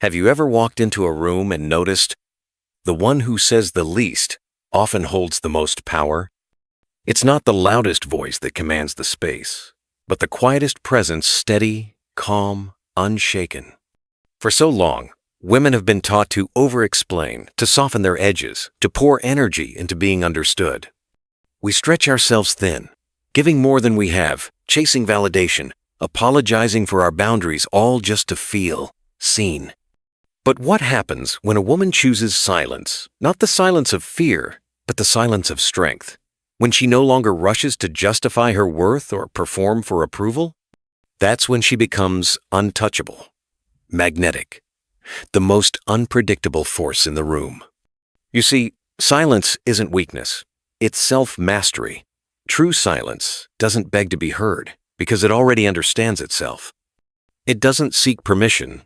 Have you ever walked into a room and noticed the one who says the least often holds the most power? It's not the loudest voice that commands the space, but the quietest presence, steady, calm, unshaken. For so long, women have been taught to over-explain, to soften their edges, to pour energy into being understood. We stretch ourselves thin, giving more than we have, chasing validation, apologizing for our boundaries, all just to feel seen. But what happens when a woman chooses silence, not the silence of fear, but the silence of strength? When she no longer rushes to justify her worth or perform for approval? That's when she becomes untouchable, magnetic, the most unpredictable force in the room. You see, silence isn't weakness, it's self-mastery. True silence doesn't beg to be heard because it already understands itself. It doesn't seek permission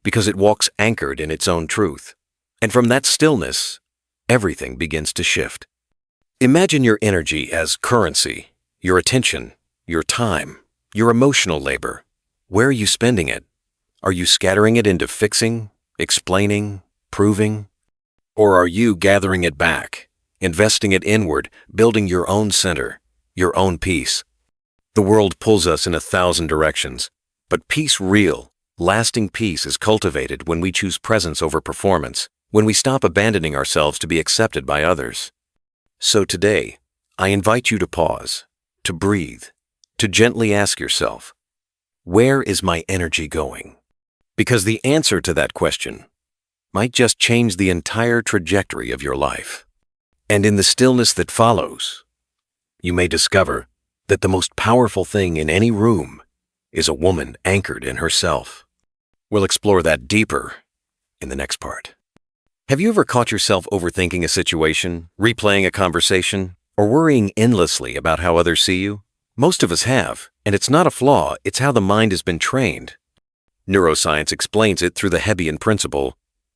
because it walks anchored in its own truth. And from that stillness, everything begins to shift. Imagine your energy as currency, your attention, your time, your emotional labor. Where are you spending it? Are you scattering it into fixing, explaining, proving? Or are you gathering it back, investing it inward, building your own center, your own peace? The world pulls us in 1,000 directions, but peace, real, lasting peace, is cultivated when we choose presence over performance, when we stop abandoning ourselves to be accepted by others. So today, I invite you to pause, to breathe, to gently ask yourself, where is my energy going? Because the answer to that question might just change the entire trajectory of your life. And in the stillness that follows, you may discover that the most powerful thing in any room is a woman anchored in herself. We'll explore that deeper in the next part. Have you ever caught yourself overthinking a situation, replaying a conversation, or worrying endlessly about how others see you? Most of us have, and it's not a flaw, it's how the mind has been trained. Neuroscience explains it through the Hebbian principle: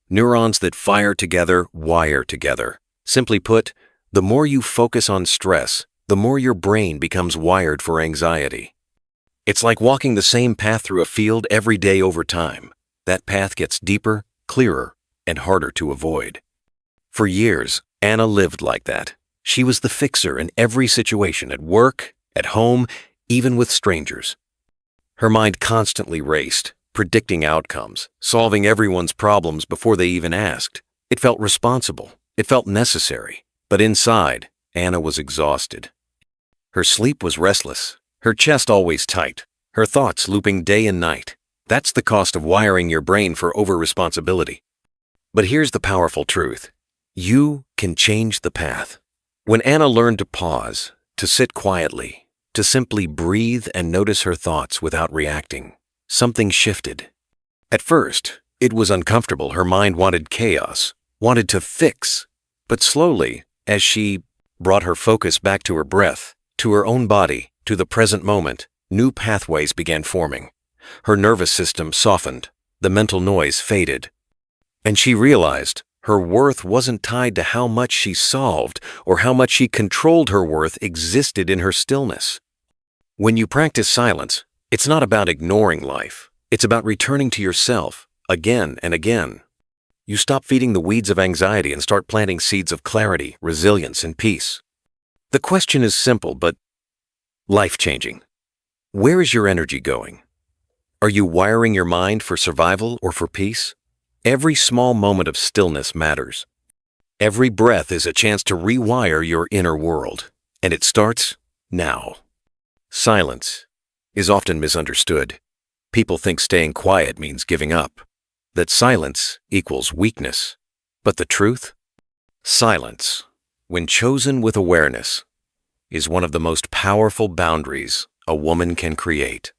neurons that fire together wire together. Simply put, the more you focus on stress, the more your brain becomes wired for anxiety. It's like walking the same path through a field every day over time. That path gets deeper, clearer, and harder to avoid. For years, Anna lived like that. She was the fixer in every situation, at work, at home, even with strangers. Her mind constantly raced, predicting outcomes, solving everyone's problems before they even asked. It felt responsible. It felt necessary. But inside, Anna was exhausted. Her sleep was restless, her chest always tight, her thoughts looping day and night. That's the cost of wiring your brain for over-responsibility. But here's the powerful truth. You can change the path. When Anna learned to pause, to sit quietly, to simply breathe and notice her thoughts without reacting, something shifted. At first, it was uncomfortable. Her mind wanted chaos, wanted to fix. But slowly, as she brought her focus back to her breath, to her own body, to the present moment, new pathways began forming. Her nervous system softened, the mental noise faded. And she realized her worth wasn't tied to how much she solved or how much she controlled. Her worth existed in her stillness. When you practice silence, it's not about ignoring life. It's about returning to yourself again and again. You stop feeding the weeds of anxiety and start planting seeds of clarity, resilience, and peace. The question is simple but life-changing. Where is your energy going? Are you wiring your mind for survival or for peace? Every small moment of stillness matters. Every breath is a chance to rewire your inner world, and it starts now. Silence is often misunderstood. People think staying quiet means giving up, that silence equals weakness. But the truth? Silence, when chosen with awareness, is one of the most powerful boundaries a woman can create.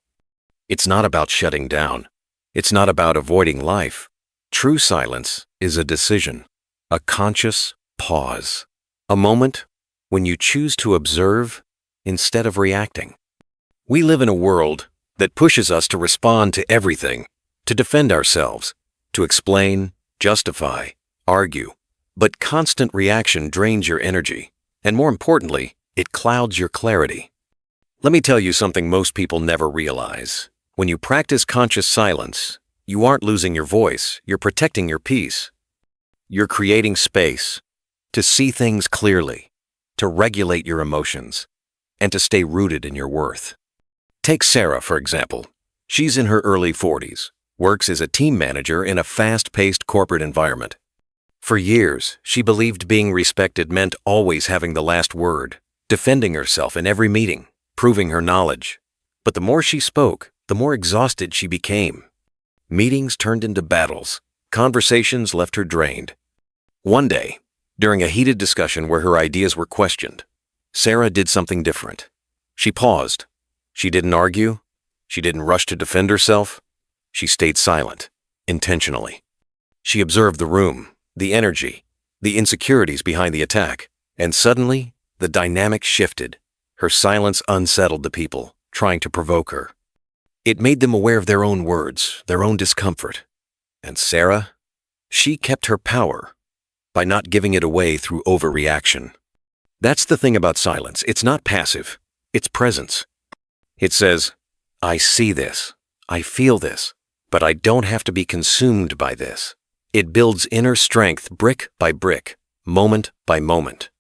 It's not about shutting down. It's not about avoiding life. True silence is a decision, a conscious pause, a moment when you choose to observe instead of reacting. We live in a world that pushes us to respond to everything, to defend ourselves, to explain, justify, argue. But constant reaction drains your energy, and more importantly, it clouds your clarity. Let me tell you something most people never realize. When you practice conscious silence, You aren't losing your voice, you're protecting your peace. You're creating space to see things clearly, to regulate your emotions, and to stay rooted in your worth. Take Sarah, for example. She's in her early 40s, works as a team manager in a fast-paced corporate environment. For years, she believed being respected meant always having the last word, defending herself in every meeting, proving her knowledge. But the more she spoke, the more exhausted she became. Meetings turned into battles. Conversations left her drained. One day, during a heated discussion where her ideas were questioned, Sarah did something different. She paused. She didn't argue. She didn't rush to defend herself. She stayed silent, intentionally. She observed the room, the energy, the insecurities behind the attack, and suddenly, the dynamic shifted. Her silence unsettled the people, trying to provoke her. It made them aware of their own words, their own discomfort. And Sarah, she kept her power by not giving it away through overreaction. That's the thing about silence. It's not passive. It's presence. It says, I see this, I feel this, but I don't have to be consumed by this. It builds inner strength brick by brick, moment by moment.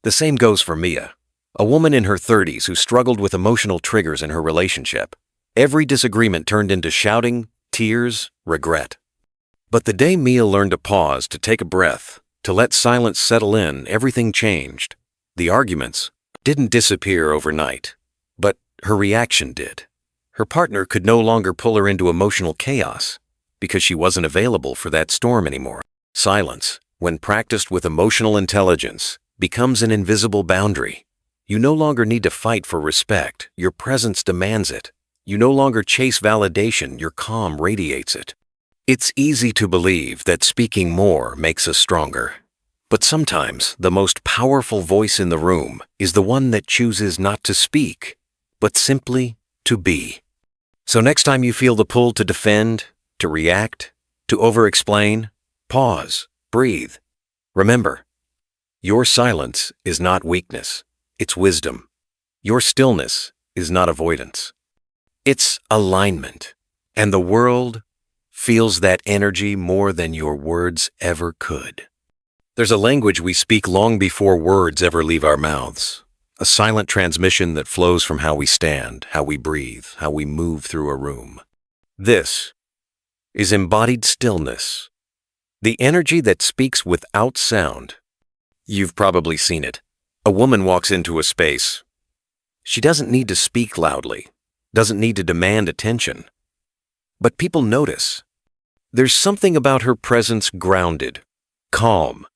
The same goes for Mia, a woman in her 30s who struggled with emotional triggers in her relationship. Every disagreement turned into shouting, tears, regret. But the day Mia learned to pause, to take a breath, to let silence settle in, everything changed. The arguments didn't disappear overnight, but her reaction did. Her partner could no longer pull her into emotional chaos because she wasn't available for that storm anymore. Silence, when practiced with emotional intelligence, becomes an invisible boundary. You no longer need to fight for respect. Your presence demands it. You no longer chase validation. Your calm radiates it. It's easy to believe that speaking more makes us stronger. But sometimes the most powerful voice in the room is the one that chooses not to speak, but simply to be. So next time you feel the pull to defend, to react, to over-explain, pause, breathe. Remember, your silence is not weakness, it's wisdom. Your stillness is not avoidance. It's alignment, and the world feels that energy more than your words ever could. There's a language we speak long before words ever leave our mouths, a silent transmission that flows from how we stand, how we breathe, how we move through a room. This is embodied stillness, the energy that speaks without sound. You've probably seen it. A woman walks into a space. She doesn't need to speak loudly, doesn't need to demand attention. But people notice. There's something about her presence grounded, calm,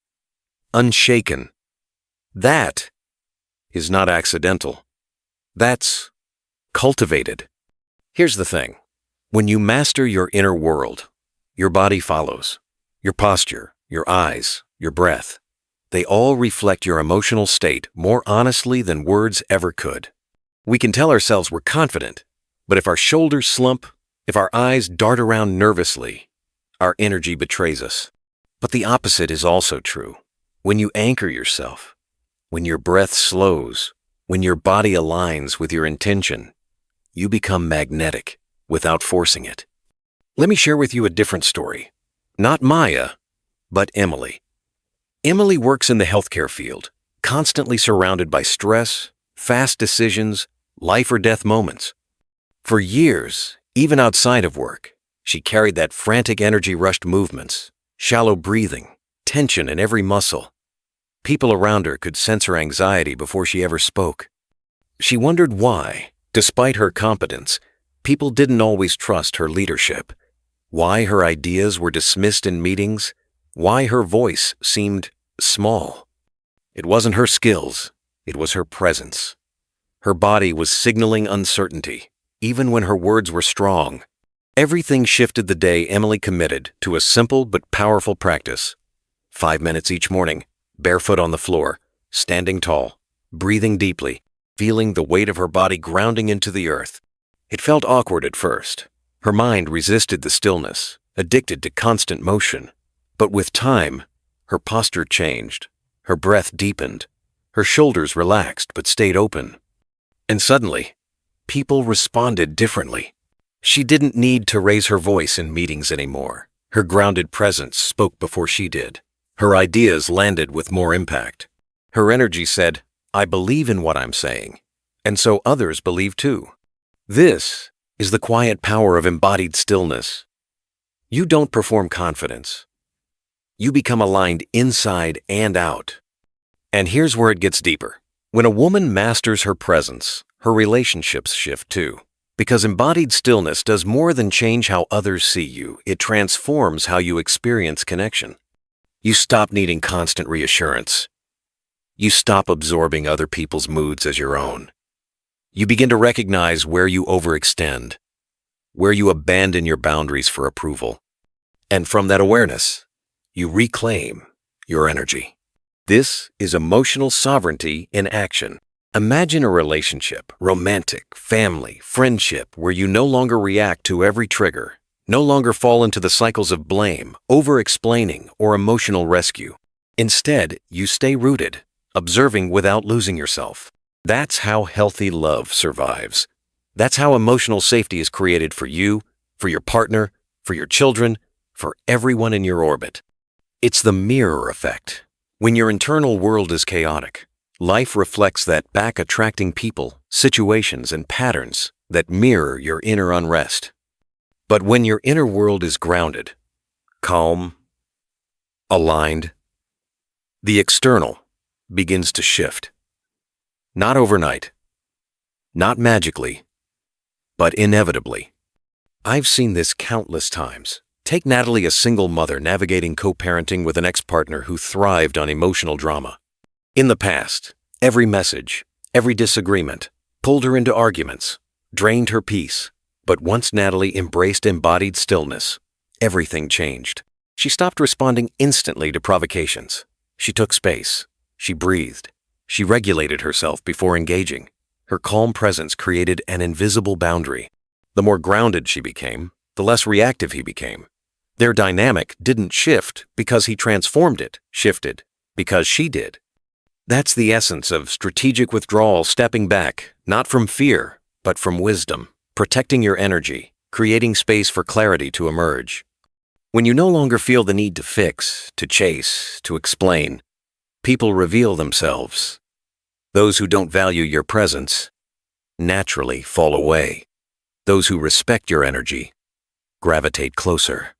unshaken. That is not accidental. That's cultivated. Here's the thing. When you master your inner world, your body follows. Your posture, your eyes, your breath. They all reflect your emotional state more honestly than words ever could. We can tell ourselves we're confident, but if our shoulders slump, if our eyes dart around nervously, our energy betrays us. But the opposite is also true. When you anchor yourself, when your breath slows, when your body aligns with your intention, you become magnetic without forcing it. Let me share with you a different story. Not Maya, but Emily. Emily works in the healthcare field, constantly surrounded by stress, fast decisions, life or death moments. For years, even outside of work, she carried that frantic energy-rushed movements, shallow breathing, tension in every muscle. People around her could sense her anxiety before she ever spoke. She wondered why, despite her competence, people didn't always trust her leadership, why her ideas were dismissed in meetings, why her voice seemed small. It wasn't her skills, it was her presence. Her body was signaling uncertainty, even when her words were strong. Everything shifted the day Emily committed to a simple but powerful practice. 5 minutes each morning, barefoot on the floor, standing tall, breathing deeply, feeling the weight of her body grounding into the earth. It felt awkward at first. Her mind resisted the stillness, addicted to constant motion. But with time, her posture changed, her breath deepened, her shoulders relaxed but stayed open. And suddenly, people responded differently. She didn't need to raise her voice in meetings anymore. Her grounded presence spoke before she did. Her ideas landed with more impact. Her energy said, "I believe in what I'm saying," and so others believe too. This is the quiet power of embodied stillness. You don't perform confidence. You become aligned inside and out. And here's where it gets deeper. When a woman masters her presence, her relationships shift too. Because embodied stillness does more than change how others see you, it transforms how you experience connection. You stop needing constant reassurance. You stop absorbing other people's moods as your own. You begin to recognize where you overextend, where you abandon your boundaries for approval. And from that awareness, you reclaim your energy. This is emotional sovereignty in action. Imagine a relationship, romantic, family, friendship, where you no longer react to every trigger, no longer fall into the cycles of blame, over-explaining, or emotional rescue. Instead, you stay rooted, observing without losing yourself. That's how healthy love survives. That's how emotional safety is created for you, for your partner, for your children, for everyone in your orbit. It's the mirror effect. When your internal world is chaotic, life reflects that back, attracting people, situations, and patterns that mirror your inner unrest. But when your inner world is grounded, calm, aligned, the external begins to shift. Not overnight, not magically, but inevitably. I've seen this countless times. Take Natalie, a single mother navigating co-parenting with an ex-partner who thrived on emotional drama. In the past, every message, every disagreement, pulled her into arguments, drained her peace. But once Natalie embraced embodied stillness, everything changed. She stopped responding instantly to provocations. She took space. She breathed. She regulated herself before engaging. Her calm presence created an invisible boundary. The more grounded she became, the less reactive he became. Their dynamic didn't shift because he transformed it, shifted because she did. That's the essence of strategic withdrawal, stepping back, not from fear, but from wisdom, protecting your energy, creating space for clarity to emerge. When you no longer feel the need to fix, to chase, to explain, people reveal themselves. Those who don't value your presence naturally fall away. Those who respect your energy gravitate closer.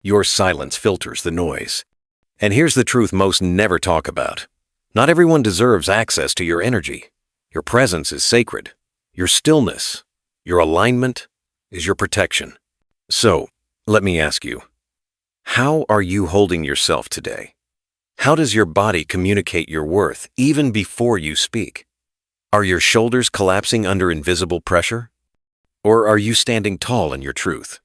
Your silence filters the noise. And here's the truth most never talk about. Not everyone deserves access to your energy. Your presence is sacred. Your stillness, your alignment, is your protection. So, let me ask you, how are you holding yourself today? How does your body communicate your worth even before you speak? Are your shoulders collapsing under invisible pressure? Or are you standing tall in your truth?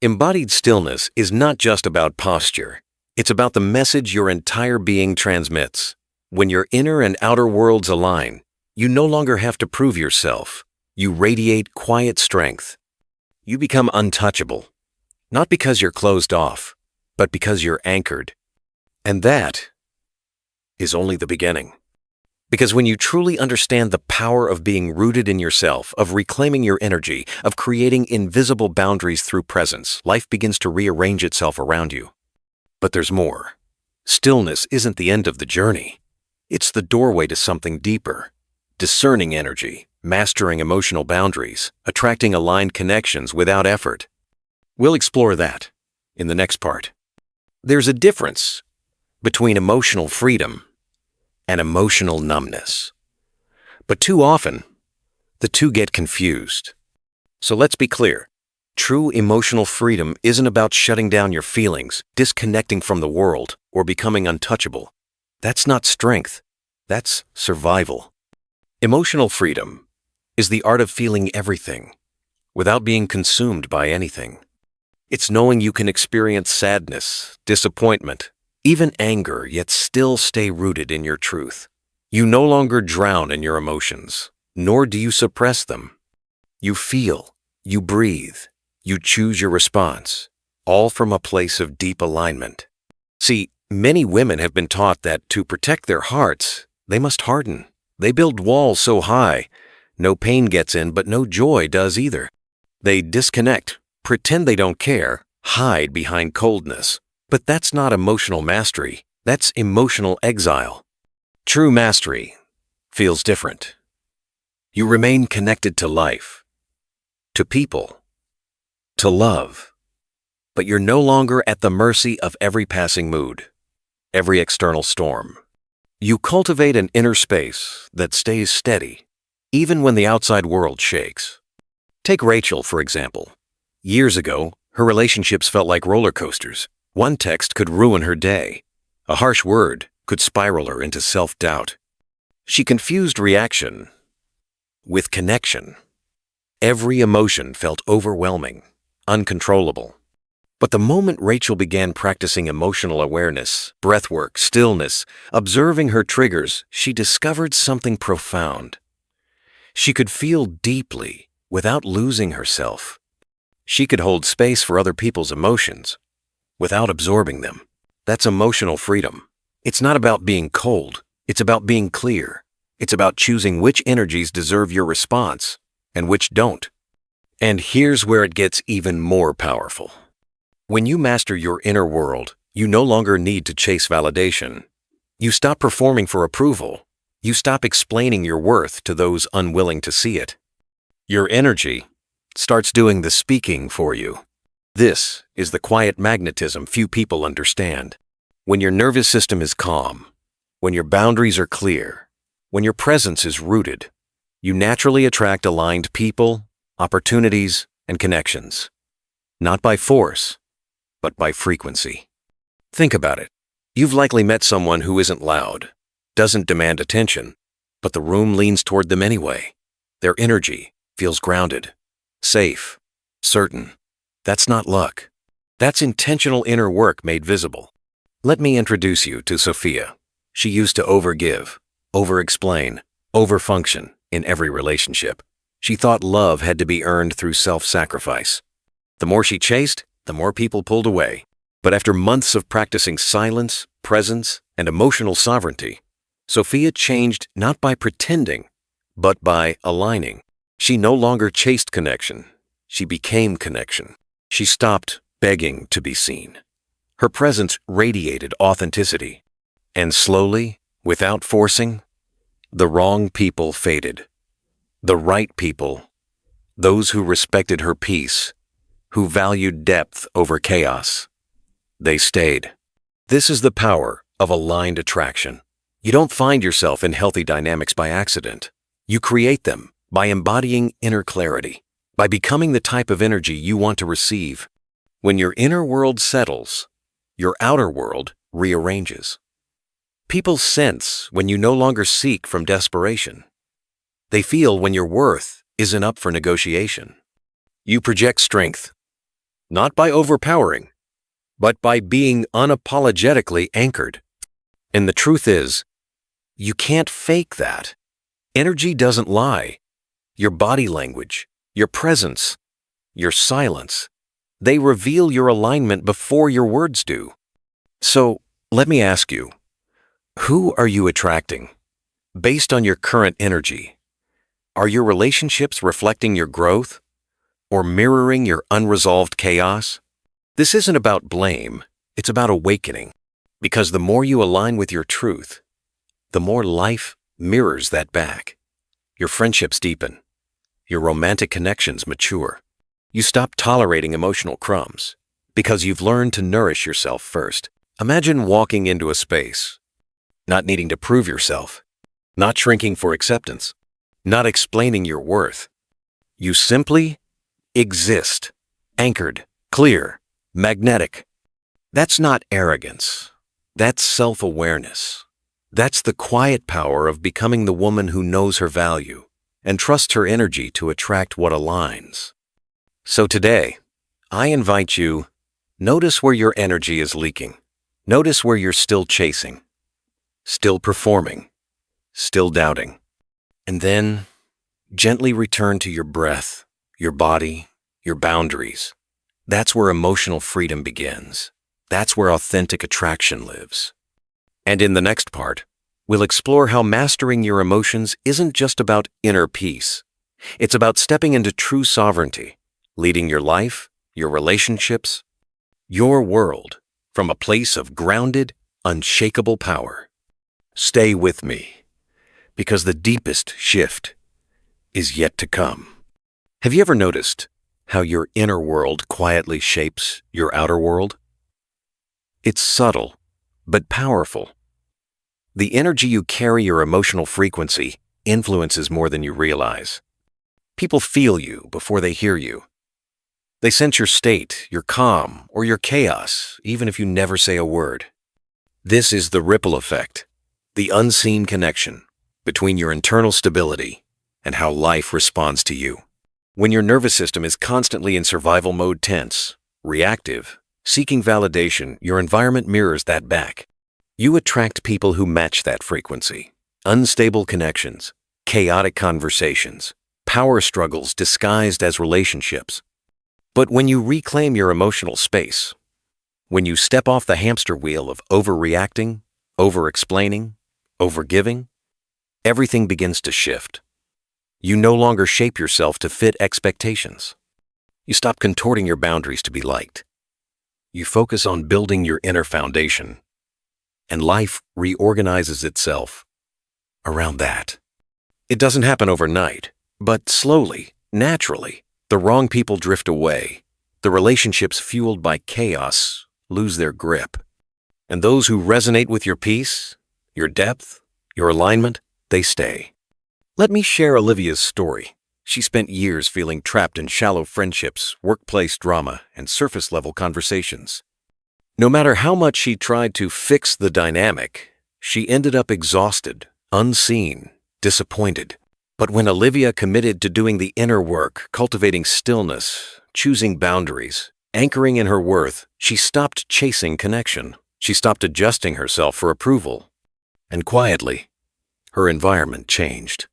Embodied stillness is not just about posture. It's about the message your entire being transmits. When your inner and outer worlds align, you no longer have to prove yourself. You radiate quiet strength. You become untouchable, not because you're closed off, but because you're anchored. And that is only the beginning. Because when you truly understand the power of being rooted in yourself, of reclaiming your energy, of creating invisible boundaries through presence, life begins to rearrange itself around you. But there's more. Stillness isn't the end of the journey. It's the doorway to something deeper. Discerning energy, mastering emotional boundaries, attracting aligned connections without effort. We'll explore that in the next part. There's a difference between emotional freedom and emotional numbness. But too often, the two get confused. So let's be clear. True emotional freedom isn't about shutting down your feelings, disconnecting from the world, or becoming untouchable. That's not strength. That's survival. Emotional freedom is the art of feeling everything without being consumed by anything. It's knowing you can experience sadness, disappointment, even anger, yet still stay rooted in your truth. You no longer drown in your emotions, nor do you suppress them. You feel, you breathe, you choose your response, all from a place of deep alignment. See, many women have been taught that to protect their hearts, they must harden. They build walls so high, no pain gets in, but no joy does either. They disconnect, pretend they don't care, hide behind coldness. But that's not emotional mastery. That's emotional exile. True mastery feels different. You remain connected to life, to people, to love. But you're no longer at the mercy of every passing mood, every external storm. You cultivate an inner space that stays steady, even when the outside world shakes. Take Rachel, for example. Years ago, her relationships felt like roller coasters. One text could ruin her day. A harsh word could spiral her into self-doubt. She confused reaction with connection. Every emotion felt overwhelming, uncontrollable. But the moment Rachel began practicing emotional awareness, breathwork, stillness, observing her triggers, she discovered something profound. She could feel deeply without losing herself. She could hold space for other people's emotions without absorbing them. That's emotional freedom. It's not about being cold. It's about being clear. It's about choosing which energies deserve your response and which don't. And here's where it gets even more powerful. When you master your inner world, you no longer need to chase validation. You stop performing for approval. You stop explaining your worth to those unwilling to see it. Your energy starts doing the speaking for you. This is the quiet magnetism few people understand. When your nervous system is calm, when your boundaries are clear, when your presence is rooted, you naturally attract aligned people, opportunities, and connections. Not by force, but by frequency. Think about it. You've likely met someone who isn't loud, doesn't demand attention, but the room leans toward them anyway. Their energy feels grounded, safe, certain. That's not luck. That's intentional inner work made visible. Let me introduce you to Sophia. She used to overgive, over-explain, over-function in every relationship. She thought love had to be earned through self-sacrifice. The more she chased, the more people pulled away. But after months of practicing silence, presence, and emotional sovereignty, Sophia changed not by pretending, but by aligning. She no longer chased connection. She became connection. She stopped begging to be seen. Her presence radiated authenticity. And slowly, without forcing, the wrong people faded. The right people, those who respected her peace, who valued depth over chaos, they stayed. This is the power of aligned attraction. You don't find yourself in healthy dynamics by accident. You create them by embodying inner clarity, by becoming the type of energy you want to receive. When your inner world settles, your outer world rearranges. People sense when you no longer seek from desperation. They feel when your worth isn't up for negotiation. You project strength, not by overpowering, but by being unapologetically anchored. And the truth is, you can't fake that. Energy doesn't lie. Your body language, your presence, your silence, they reveal your alignment before your words do. So, let me ask you, who are you attracting? Based on your current energy, are your relationships reflecting your growth or mirroring your unresolved chaos? This isn't about blame, it's about awakening. Because the more you align with your truth, the more life mirrors that back. Your friendships deepen. Your romantic connections mature. You stop tolerating emotional crumbs because you've learned to nourish yourself first. Imagine walking into a space, not needing to prove yourself, not shrinking for acceptance, not explaining your worth. You simply exist, anchored, clear, magnetic. That's not arrogance. That's self-awareness. That's the quiet power of becoming the woman who knows her value and trusts her energy to attract what aligns. So today, I invite you, notice where your energy is leaking. Notice where you're still chasing, still performing, still doubting. And then, gently return to your breath, your body, your boundaries. That's where emotional freedom begins. That's where authentic attraction lives. And in the next part, we'll explore how mastering your emotions isn't just about inner peace. It's about stepping into true sovereignty, leading your life, your relationships, your world from a place of grounded, unshakable power. Stay with me, because the deepest shift is yet to come. Have you ever noticed how your inner world quietly shapes your outer world? It's subtle, but powerful. The energy you carry, your emotional frequency, influences more than you realize. People feel you before they hear you. They sense your state, your calm, or your chaos, even if you never say a word. This is the ripple effect, the unseen connection between your internal stability and how life responds to you. When your nervous system is constantly in survival mode, tense, reactive, seeking validation, your environment mirrors that back. You attract people who match that frequency. Unstable connections, chaotic conversations, power struggles disguised as relationships. But when you reclaim your emotional space, when you step off the hamster wheel of overreacting, over-explaining, over-giving, everything begins to shift. You no longer shape yourself to fit expectations. You stop contorting your boundaries to be liked. You focus on building your inner foundation, and life reorganizes itself around that. It doesn't happen overnight, but slowly, naturally, the wrong people drift away. The relationships fueled by chaos lose their grip. And those who resonate with your peace, your depth, your alignment, they stay. Let me share Olivia's story. She spent years feeling trapped in shallow friendships, workplace drama, and surface-level conversations. No matter how much she tried to fix the dynamic, she ended up exhausted, unseen, disappointed. But when Olivia committed to doing the inner work, cultivating stillness, choosing boundaries, anchoring in her worth, she stopped chasing connection. She stopped adjusting herself for approval. And quietly, her environment changed.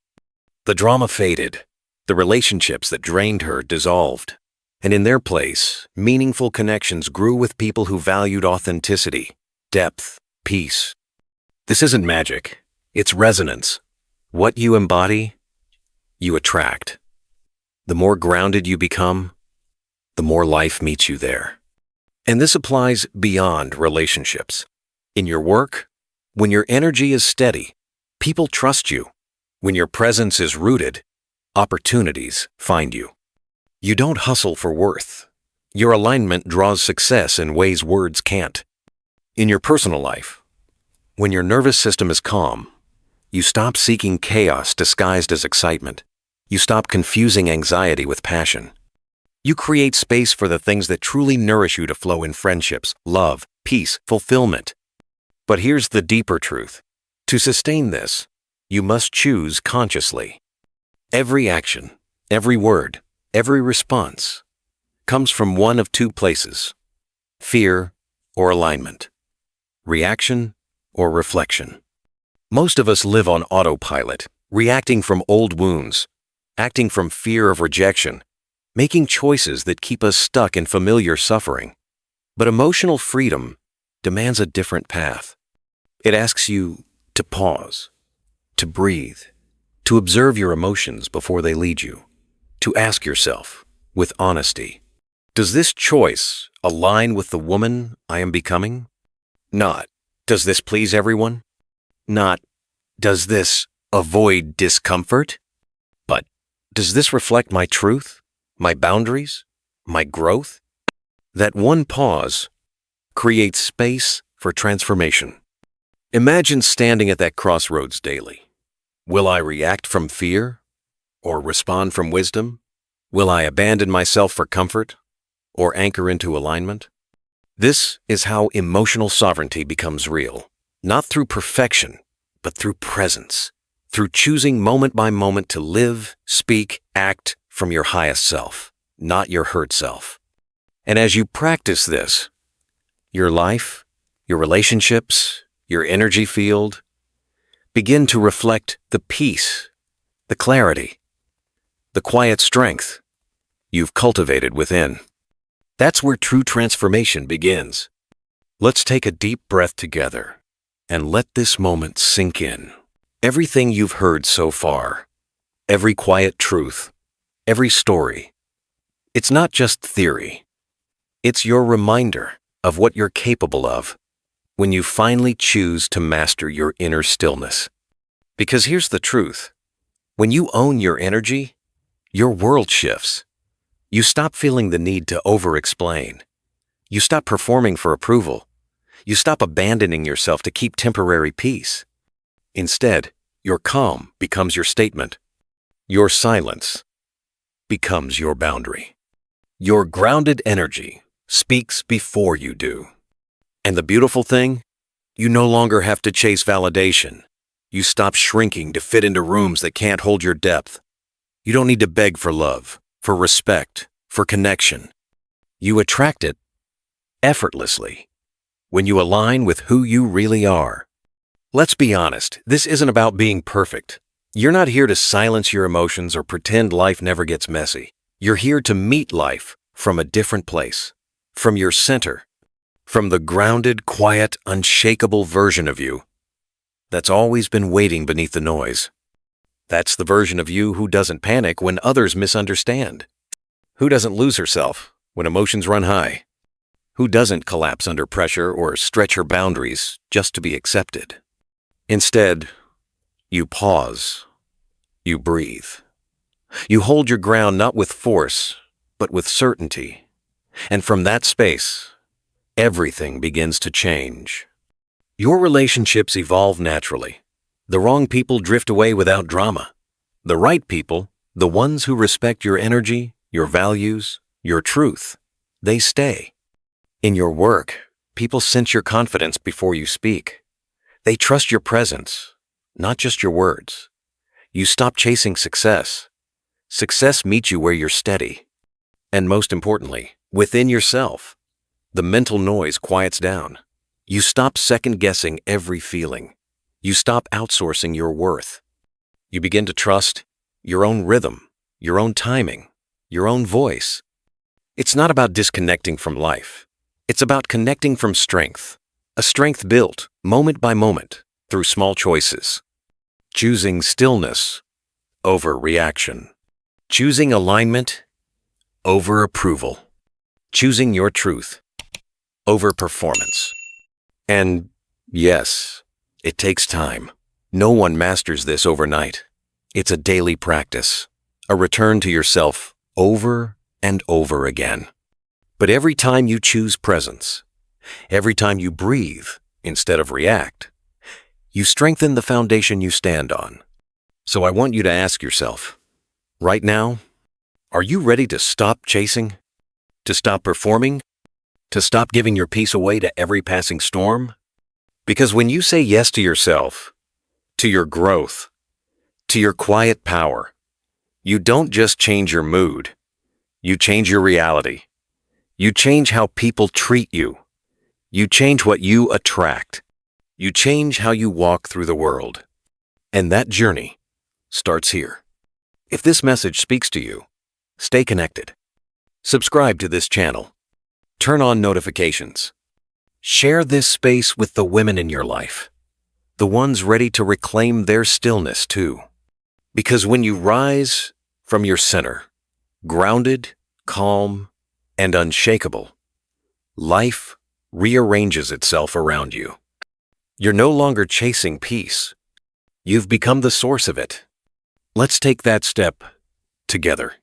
The drama faded. The relationships that drained her dissolved. And in their place, meaningful connections grew with people who valued authenticity, depth, peace. This isn't magic. It's resonance. What you embody, you attract. The more grounded you become, the more life meets you there. And this applies beyond relationships. In your work, when your energy is steady, people trust you. When your presence is rooted, opportunities find you. You don't hustle for worth. Your alignment draws success in ways words can't. In your personal life, when your nervous system is calm, you stop seeking chaos disguised as excitement. You stop confusing anxiety with passion. You create space for the things that truly nourish you to flow in friendships, love, peace, fulfillment. But here's the deeper truth. To sustain this, you must choose consciously. Every action, every word, every response comes from one of two places: fear or alignment, reaction or reflection. Most of us live on autopilot, reacting from old wounds, acting from fear of rejection, making choices that keep us stuck in familiar suffering. But emotional freedom demands a different path. It asks you to pause, to breathe, to observe your emotions before they lead you, to ask yourself, with honesty, does this choice align with the woman I am becoming? Not, does this please everyone? Not, does this avoid discomfort? But, does this reflect my truth, my boundaries, my growth? That one pause creates space for transformation. Imagine standing at that crossroads daily. Will I react from fear or respond from wisdom? Will I abandon myself for comfort or anchor into alignment? This is how emotional sovereignty becomes real, not through perfection, but through presence, through choosing moment by moment to live, speak, act from your highest self, not your hurt self. And as you practice this, your life, your relationships, your energy field begin to reflect the peace, the clarity, the quiet strength you've cultivated within. That's where true transformation begins. Let's take a deep breath together and let this moment sink in. Everything you've heard so far, every quiet truth, every story, It's not just theory. It's your reminder of what you're capable of when you finally choose to master your inner stillness. Because here's the truth. When you own your energy, your world shifts. You stop feeling the need to over-explain. You stop performing for approval. You stop abandoning yourself to keep temporary peace. Instead, your calm becomes your statement. Your silence becomes your boundary. Your grounded energy speaks before you do. And the beautiful thing? You no longer have to chase validation. You stop shrinking to fit into rooms that can't hold your depth. You don't need to beg for love, for respect, for connection. You attract it effortlessly when you align with who you really are. Let's be honest, this isn't about being perfect. You're not here to silence your emotions or pretend life never gets messy. You're here to meet life from a different place, from your center, from the grounded, quiet, unshakable version of you that's always been waiting beneath the noise. That's the version of you who doesn't panic when others misunderstand, who doesn't lose herself when emotions run high, who doesn't collapse under pressure or stretch her boundaries just to be accepted. Instead, you pause, you breathe. You hold your ground not with force, but with certainty. And from that space, everything begins to change. Your relationships evolve naturally. The wrong people drift away without drama. The right people, the ones who respect your energy, your values, your truth, they stay. In your work, people sense your confidence before you speak. They trust your presence, not just your words. You stop chasing success. Success meets you where you're steady. And most importantly, within yourself, the mental noise quiets down. You stop second-guessing every feeling. You stop outsourcing your worth. You begin to trust your own rhythm, your own timing, your own voice. It's not about disconnecting from life. It's about connecting from strength. A strength built, moment by moment, through small choices. Choosing stillness over reaction. Choosing alignment over approval. Choosing your truth over performance. And yes, it takes time. No one masters this overnight. It's a daily practice, a return to yourself over and over again. But every time you choose presence, every time you breathe instead of react, you strengthen the foundation you stand on. So I want you to ask yourself, right now, are you ready to stop chasing? To stop performing? To stop giving your peace away to every passing storm? Because when you say yes to yourself, to your growth, to your quiet power, you don't just change your mood, you change your reality. You change how people treat you. You change what you attract. You change how you walk through the world. And that journey starts here. If this message speaks to you, stay connected. Subscribe to this channel. Turn on notifications. Share this space with the women in your life, the ones ready to reclaim their stillness too. Because when you rise from your center, grounded, calm, and unshakable, life rearranges itself around you. You're no longer chasing peace. You've become the source of it. Let's take that step together.